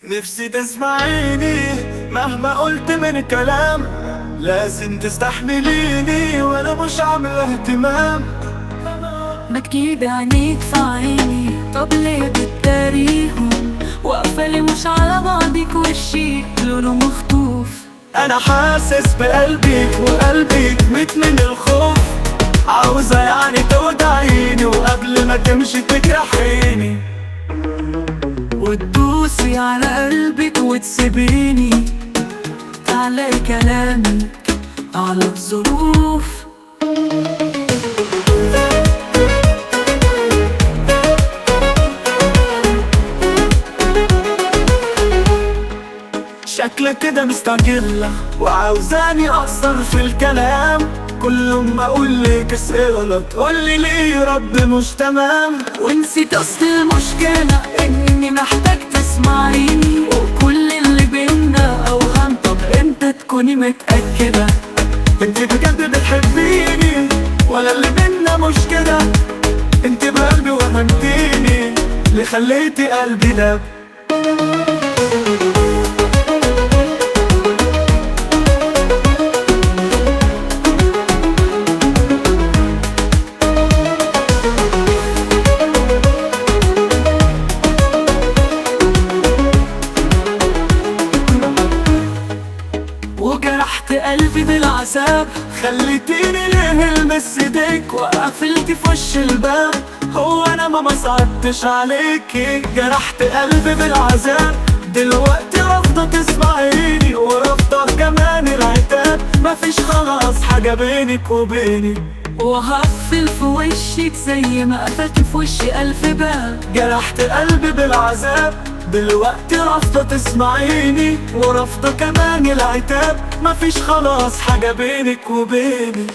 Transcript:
نفسي تسمعيني مهما قلت من كلام، لازم تستحمليني وانا مش عامل اهتمام. ما تجيب عينيك في عيني، طب ليه بتداريهم؟ واقفة ليه مش على بعضك، وشي لونه مخطوف. انا حاسس بقلبك وقلبي ميت من الخوف، عاوزة يعني تودعيني وقبل ما تمشي تجرحيني، وتدوسي على قلبك وتسيبيني، تعلقي كلامي على الظروف. شكلك كده مستعجلة وعاوزاني أقصر في الكلام، كل ما أقولك أسئلة تقولي ليه رد مش تمام. ونسيت أصل المشكلة إني محتاج تسمعيني، وكل اللي بينا أوهام. طب إمتى تكوني متأكدة؟ انت بجد بتحبيني ولا اللي بينا مش كده؟ انت بقلبي وهمتيني، اللي خليتي قلبي داب. وجرحت قلبي بالعذاب، خليتيني ليه المس ايديك وقفلت في وش الباب. هو انا ما صعبتش عليكي؟ جرحت قلبي بالعذاب، دلوقتي رافضة تسمعيني ورافضة كمان العتاب. مفيش خلاص حاجة بينك وبيني، وهقفل في وشك زي ما قفلت في وشي 1000 باب. جرحت قلبي بالعذاب، دلوقتي رافضة تسمعيني ورافضة كمان العتاب. مفيش خلاص حاجة بينك وبيني.